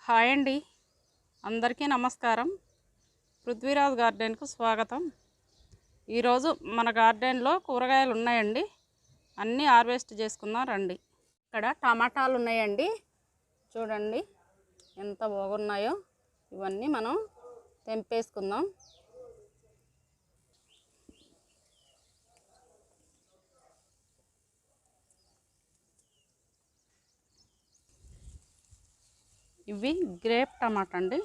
Hi అండి, అందరికీ నమస్కారం. పృథ్వీరాజ్ గార్డెన్కు స్వాగతం. ఈరోజు మన గార్డెన్లో కూరగాయలు ఉన్నాయండి, అన్నీ హార్వెస్ట్ చేసుకుందాం రండి. ఇక్కడ టమాటాలు ఉన్నాయండి, చూడండి ఎంత బాగున్నాయో. ఇవన్నీ మనం తెంపేసుకుందాం. ఇవి గ్రేప్ టమాటా అండి,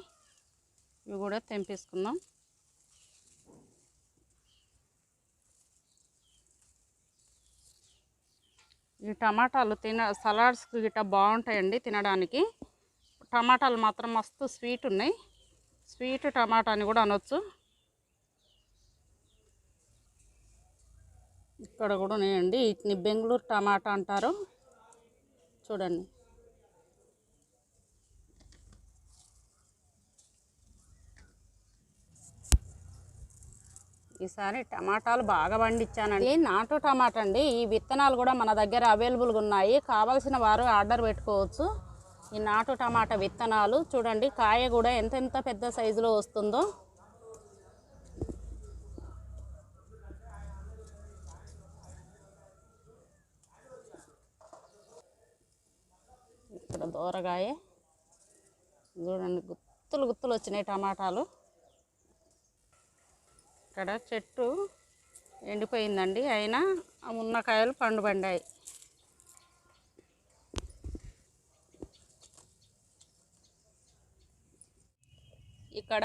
ఇవి కూడా తెంపేసుకుందాం. ఈ టమాటాలు సలాడ్స్కి గిట్ట బాగుంటాయండి తినడానికి. టమాటాలు మాత్రం మస్తు స్వీట్ ఉన్నాయి, స్వీట్ టమాటా అని కూడా అనొచ్చు. ఇక్కడ కూడా ఉన్నాయండి, వీటిని బెంగళూరు టమాటా అంటారు. చూడండి, ఈసారి టమాటాలు బాగా పండించానండి. నాటు టమాటా అండి. ఈ విత్తనాలు కూడా మన దగ్గర అవైలబుల్గా ఉన్నాయి, కావాల్సిన వారు ఆర్డర్ పెట్టుకోవచ్చు. ఈ నాటు టమాటా విత్తనాలు చూడండి, కాయ కూడా ఎంత పెద్ద సైజులో వస్తుందో. ఇక్కడ దూరగాయ చూడండి, గుత్తులు గుత్తులు వచ్చినాయి టమాటాలు. ఇక్కడ చెట్టు ఎండిపోయిందండి, అయినా ఉన్న కాయలు పండుబండాయి. ఇక్కడ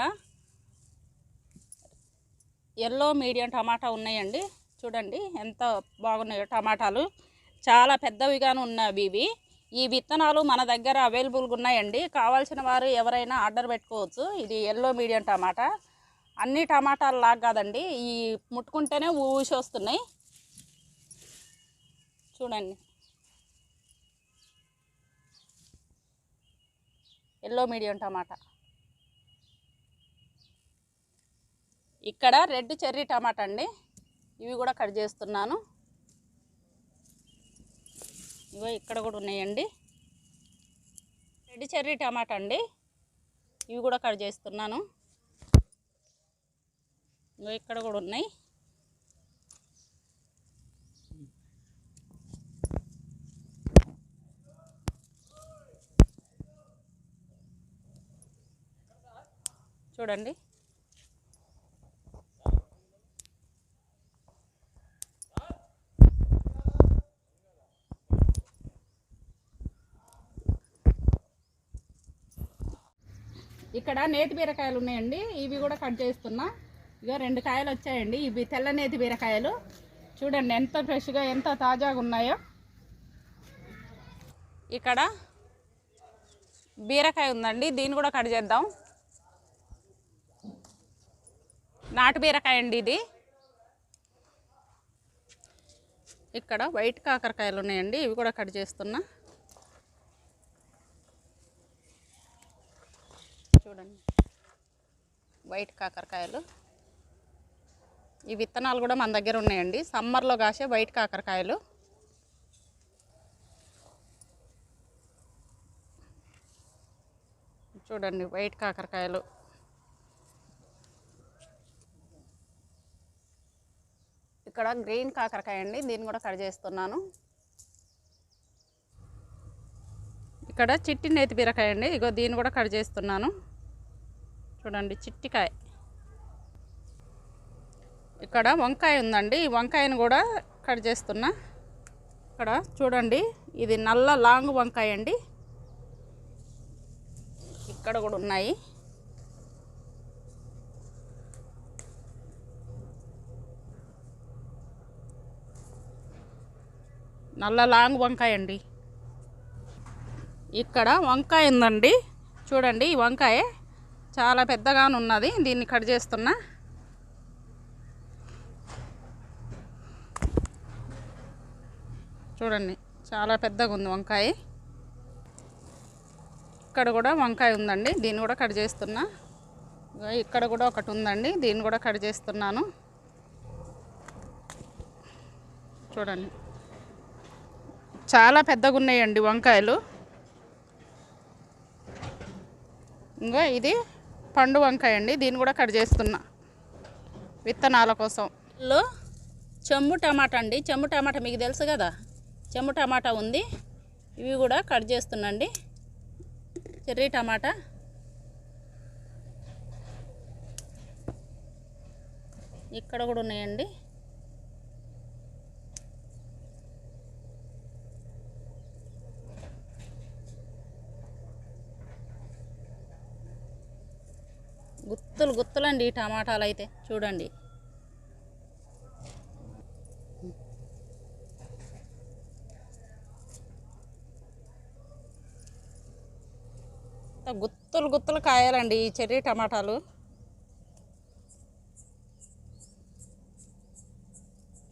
ఎల్లో మీడియం టమాటా ఉన్నాయండి, చూడండి ఎంత బాగున్నాయో టమాటాలు. చాలా పెద్దవిగాను ఉన్నవి ఇవి. ఈ విత్తనాలు మన దగ్గర అవైలబుల్గా ఉన్నాయండి, కావాల్సిన వారు ఎవరైనా ఆర్డర్ పెట్టుకోవచ్చు. ఇది ఎల్లో మీడియం టమాటా. అన్ని టమాటాలు లాగా కాదండి, ఈ ముట్టుకుంటేనే ఊసి వస్తున్నాయి. చూడండి, ఎల్లో మీడియం టమాటా. ఇక్కడ రెడ్ చెర్రీ టమాటా అండి, ఇవి కూడా కట్ చేస్తున్నాను. ఇగో ఇక్కడ కూడా ఉన్నాయండి, రెడ్ చెర్రీ టమాటా అండి, ఇవి కూడా కట్ చేస్తున్నాను. ఇగో ఇక్కడ కూడా ఉన్నాయి. చూడండి, ఇక్కడ నేతి బీరకాయలు ఉన్నాయండి, ఇవి కూడా కట్ చేస్తున్నా. ఇక 2 కాయలు వచ్చాయండి, ఇవి తెల్ల నేతి బీరకాయలు. చూడండి ఎంత ఫ్రెష్గా ఎంత తాజాగా ఉన్నాయో. ఇక్కడ బీరకాయ ఉందండి, దీన్ని కూడా కట్ చేద్దాం. నాటు బీరకాయ అండి ఇది. ఇక్కడ వైట్ కాకరకాయలు ఉన్నాయండి, ఇవి కూడా కట్ చేస్తున్నా. చూడండి, వైట్ కాకరకాయలు. ఈ విత్తనాలు కూడా మన దగ్గర ఉన్నాయండి, సమ్మర్లో కాసే వైట్ కాకరకాయలు. చూడండి, వైట్ కాకరకాయలు. ఇక్కడ గ్రీన్ కాకరకాయ అండి, దీన్ని కూడా కట్ చేస్తున్నాను. ఇక్కడ చిట్టి నేతి బీరకాయ అండి, ఇగో దీన్ని కూడా కట్ చేస్తున్నాను. చూడండి, చిట్టికాయ. ఇక్కడ వంకాయ ఉందండి, ఈ వంకాయను కూడా కట్ చేస్తున్నా. ఇక్కడ చూడండి, ఇది నల్ల లాంగ్ వంకాయ అండి, ఇక్కడ కూడా ఉన్నాయి. నల్ల లాంగ్ వంకాయ అండి. ఇక్కడ వంకాయ ఉందండి, చూడండి ఈ వంకాయ చాలా పెద్దగానే ఉన్నది, దీన్ని కట్ చేస్తున్నా. చూడండి, చాలా పెద్దగా ఉంది వంకాయ. ఇక్కడ కూడా వంకాయ ఉందండి, దీన్ని కూడా కట్ చేస్తున్నా. ఇక్కడ కూడా ఒకటి ఉందండి, దీన్ని కూడా కట్ చేస్తున్నాను. చూడండి, చాలా పెద్దగా ఉన్నాయండి వంకాయలు. ఇంకా ఇది పండు వంకాయ అండి, దీన్ని కూడా కట్ చేస్తున్నా విత్తనాల కోసం. చెంబు టమాటా అండి, చెంబు టమాటా మీకు తెలుసు కదా, చెంబు టమాటా ఉంది, ఇవి కూడా కట్ చేస్తున్నాండి. చెర్రీ టమాటా, ఇక్కడ కూడా ఉన్నాయండి. గుత్తులు గుత్తులండి ఈ టమాటాలు అయితే చూడండి. గుత్తులు గుత్తులు కాయాలండి ఈ చెర్రీ టమాటాలు.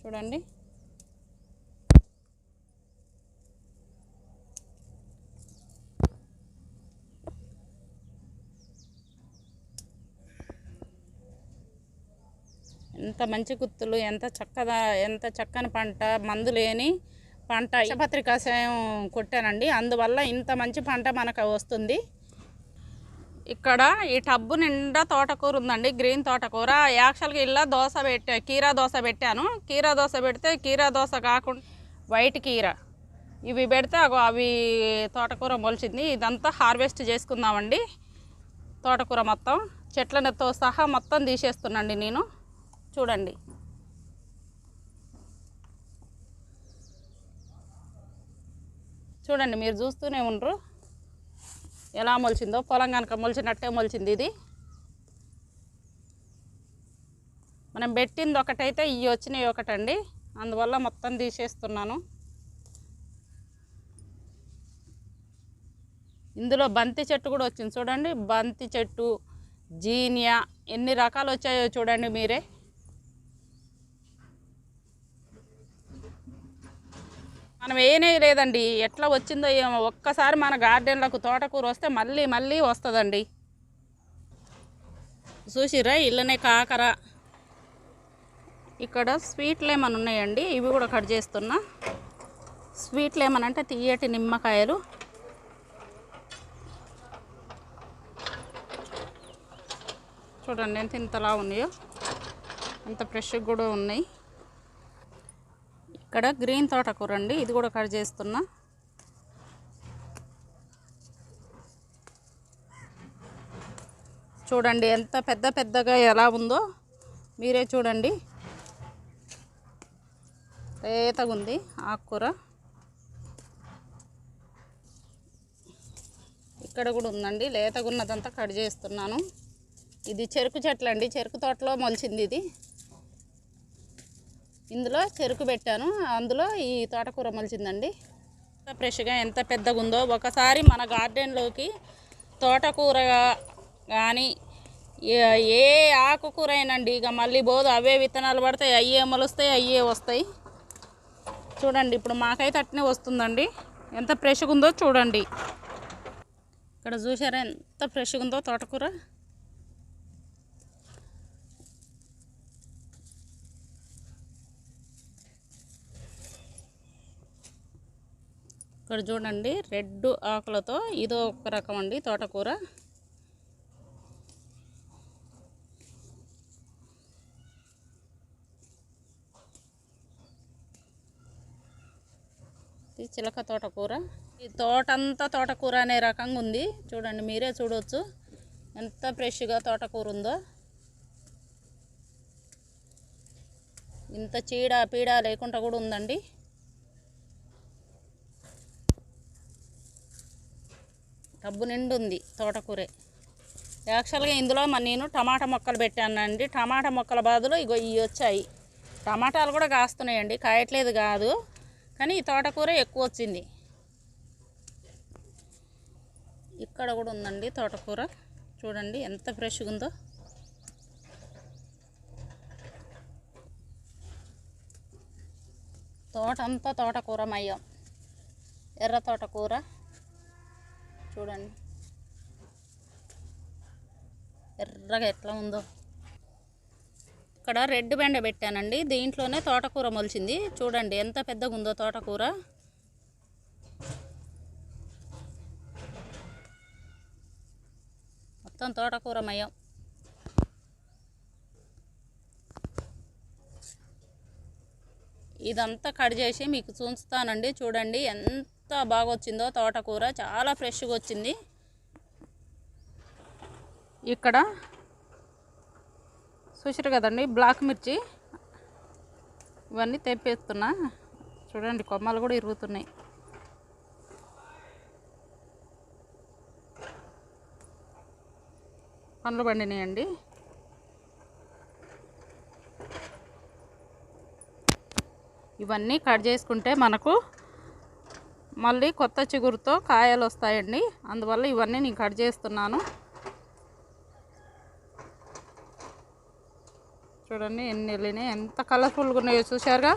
చూడండి ఎంత మంచి గుత్తులు, ఎంత చక్కని పంట, మందు లేని పంట. విషపత్రి కషాయం కొట్టానండి, అందువల్ల ఇంత మంచి పంట మనకు వస్తుంది. ఇక్కడ ఈ టబ్బు నిండా తోటకూర ఉందండి, గ్రీన్ తోటకూర. యాక్చువల్గా ఇలా కీరా దోశ పెట్టాను. కీరా దోశ పెడితే కీరా దోశ కాకుండా వైట్ కీరా ఇవి పెడితే అవి తోటకూర మొలిచింది. ఇదంతా హార్వెస్ట్ చేసుకుందామండి. తోటకూర మొత్తం చెట్లతో సహా మొత్తం తీసేస్తున్నాండి నేను. చూడండి చూడండి, మీరు చూస్తూనే ఉండరు ఎలా మొలిచిందో. పొలం కనుక మొలిచినట్టే మొలిచింది ఇది. మనం పెట్టింది ఒకటైతే ఇవి వచ్చినాయి ఒకటండి, అందువల్ల మొత్తం తీసేస్తున్నాను. ఇందులో బంతి చెట్టు కూడా వచ్చింది చూడండి, బంతి చెట్టు, జీనియా, ఎన్ని రకాలు వచ్చాయో చూడండి మీరే. మనం ఏనే లేదండి, ఎట్లా వచ్చిందో ఏమో. ఒక్కసారి మన గార్డెన్లకు తోటకూర వస్తే మళ్ళీ మళ్ళీ వస్తుందండి. చూసిరా ఇళ్ళనే కాకర. ఇక్కడ స్వీట్ లెమన్ ఉన్నాయండి, ఇవి కూడా కట్ చేస్తున్నా. స్వీట్ లెమన్ అంటే తీయటి నిమ్మకాయలు. చూడండి ఎంత ఇంతలా ఉన్నాయో, అంత ఫ్రెష్గా కూడా ఉన్నాయి. ఇక్కడ గ్రీన్ తోటకూర అండి, ఇది కూడా కట్ చేస్తున్నా. చూడండి ఎంత పెద్దగా ఎలా ఉందో మీరే చూడండి. లేతగా ఉంది ఆకుకూర. ఇక్కడ కూడా ఉందండి, లేతగా ఉన్నదంతా కట్ చేస్తున్నాను. ఇది చెరుకు చెట్లు అండి, చెరుకు తోటలో మొలిచింది ఇది. ఇందులో చెరుకు పెట్టాను, అందులో ఈ తోటకూర మొలిచిందండి. ఫ్రెష్గా ఎంత పెద్దగా ఉందో. ఒకసారి మన గార్డెన్లోకి తోటకూర కానీ ఏ ఆకుకూర అయినండి ఇక మళ్ళీ పోదు. అవే విత్తనాలు పడతాయి, అయ్యే మొలుస్తాయి, అయ్యే వస్తాయి. చూడండి ఇప్పుడు మాకైతే అట్నే వస్తుందండి. ఎంత ఫ్రెష్గా ఉందో చూడండి. ఇక్కడ చూసారా ఎంత ఫ్రెష్గా ఉందో తోటకూర. ఇక్కడ చూడండి రెడ్ ఆకులతో ఇదో ఒక రకం అండి తోటకూర. ఇది చిలక తోటకూర. ఈ తోటంతా తోటకూర అనే రకంగా ఉంది. చూడండి మీరే చూడవచ్చు ఎంత ఫ్రెష్గా తోటకూర ఉందో. ఇంత పీడ లేకుండా కూడా ఉందండి. టబ్బు నిండు ఉంది తోటకూరే. యాక్చువల్గా ఇందులో నేను టమాటా మొక్కలు పెట్టానండి. టమాటా మొక్కల బదులు ఇగో ఇవి వచ్చాయి. టమాటాలు కూడా కాస్తున్నాయండి, కాయట్లేదు కాదు, కానీ ఈ తోటకూర ఎక్కువ వచ్చింది. ఇక్కడ కూడా ఉందండి తోటకూర. చూడండి ఎంత ఫ్రెష్గా ఉందో. తోటంతా తోటకూర మయం. ఎర్ర తోటకూర చూడండి ఎర్రగా ఎట్లా ఉందో. ఇక్కడ రెడ్ బెండ పెట్టానండి, దీంట్లోనే తోటకూర మొలిచింది. చూడండి ఎంత పెద్దగా ఉందో తోటకూర. మొత్తం తోటకూరమయం. ఇదంతా కట్ చేసి మీకు చూస్తానండి. చూడండి ఎంత బాగా వచ్చిందో తోటకూర, చాలా ఫ్రెష్గా వచ్చింది. ఇక్కడ చూసారు కదండి బ్లాక్ మిర్చి, ఇవన్నీ తెంపేస్తున్నా. చూడండి కొమ్మలు కూడా ఇరుగుతున్నాయి. పండ్లు పండినాయండి. ఇవన్నీ కట్ చేసుకుంటే మనకు మళ్ళీ కొత్త చిగురుతో కాయలు వస్తాయండి. అందువల్ల ఇవన్నీ నేను కట్ చేస్తున్నాను. చూడండి ఎన్ని వెళ్ళినాయి, ఎంత కలర్ఫుల్గా ఉన్నాయో చూశారుగా.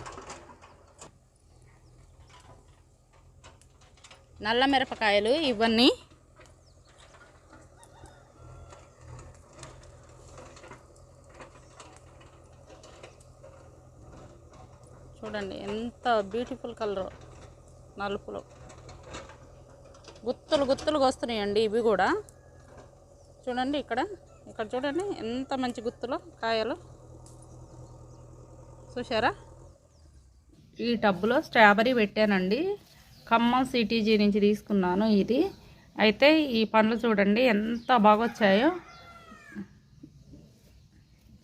నల్ల మిరపకాయలు ఇవన్నీ చూడండి ఎంత బ్యూటిఫుల్ కలర్, నలుపులో గుత్తులు గుత్తులుగా వస్తున్నాయండి. ఇవి కూడా చూడండి, ఇక్కడ చూడండి ఎంత మంచి గుత్తులో కాయలు చూసారా. ఈ టబ్బులో స్ట్రాబెర్రీ పెట్టానండి, ఖమ్మం సిటీజీ నుంచి తీసుకున్నాను ఇది. అయితే ఈ పండ్లు చూడండి ఎంత బాగా వచ్చాయో.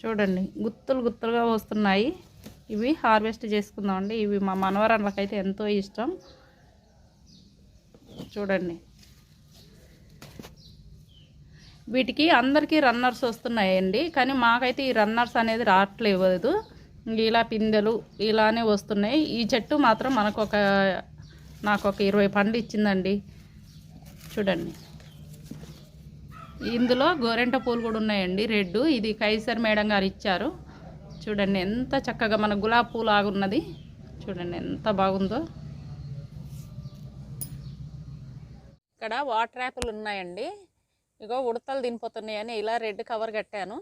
చూడండి గుత్తులు గుత్తులుగా వస్తున్నాయి. ఇవి హార్వెస్ట్ చేసుకుందామండి. ఇవి మా మనవరాళ్ళకైతే ఎంతో ఇష్టం. చూడండి వీటికి అందరికీ రన్నర్స్ వస్తున్నాయండి, కానీ మాకైతే ఈ రన్నర్స్ అనేది రావట్లేదు. ఇలా పిందెలు ఇలానే వస్తున్నాయి. ఈ చెట్టు మాత్రం నాకు ఒక 20 పండ్లు ఇచ్చిందండి. చూడండి ఇందులో గోరెంట పూలు కూడా ఉన్నాయండి, రెడ్. ఇది కైసర్ మేడం గారు ఇచ్చారు. చూడండి ఎంత చక్కగా మన గులాబీ పూలు ఆగున్నది. చూడండి ఎంత బాగుందో. ఇక్కడ వాటర్ యాపిల్ ఉన్నాయండి. ఇగో ఉడతలు తినిపోతున్నాయని ఇలా రెడ్ కవర్ కట్టాను.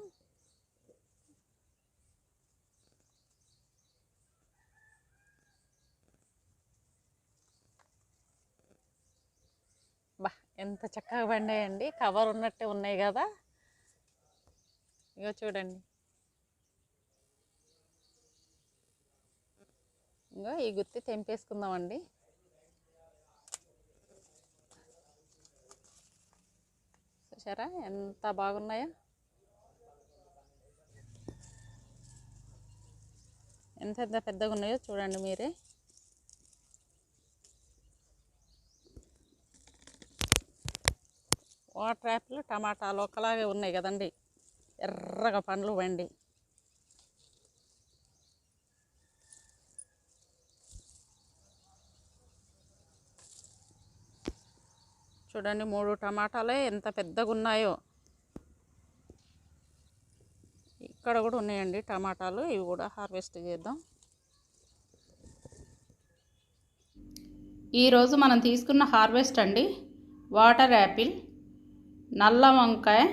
బా ఎంత చక్కగా పండాయండి, కవర్ ఉన్నట్టే ఉన్నాయి కదా. ఇగో చూడండి, ఇంకా ఈ గుత్తి తెంపేసుకుందామండి. చూసారా ఎంత బాగున్నాయో, ఎంత పెద్దగా ఉన్నాయో చూడండి మీరే. వాటర్ యాపిల్ టమాటాలు ఒకలాగే ఉన్నాయి కదండి, ఎర్రగా పండ్లు పండి. చూడండి 3 టమాటాలే ఎంత పెద్దగా ఉన్నాయో. ఇక్కడ కూడా ఉన్నాయండి టమాటాలు, ఇవి కూడా హార్వెస్ట్ చేద్దాం. ఈరోజు మనం తీసుకున్న హార్వెస్ట్ అండి, వాటర్ యాపిల్, నల్ల వంకాయ,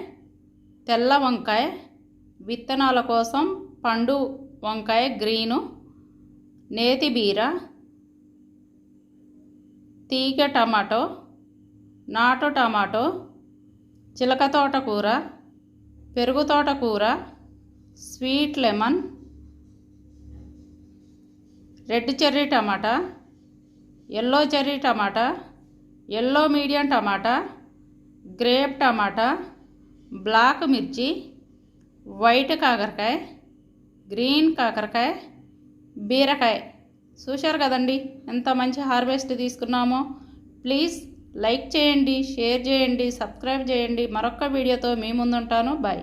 తెల్ల వంకాయ, విత్తనాల కోసం పండు వంకాయ గ్రీను, నేతి బీర, తీగ టమాటో, నాటు టమాటో, చిలక తోటకూర, పెరుగు తోటకూర, స్వీట్ లెమన్, రెడ్ చెర్రీ టమాటా, ఎల్లో చెర్రీ టమాటా, ఎల్లో మీడియం టమాటా, గ్రేప్ టమాటా, బ్లాక్ మిర్చి, వైట్ కాకరకాయ, గ్రీన్ కాకరకాయ, బీరకాయ. చూశారు కదండి ఎంత మంచి హార్వెస్ట్ తీసుకున్నామో. ప్లీజ్ లైక్ చేయండి, షేర్ చేయండి, సబ్స్క్రైబ్ చేయండి. మరొక వీడియోతో మీ ముందుంటాను. బాయ్.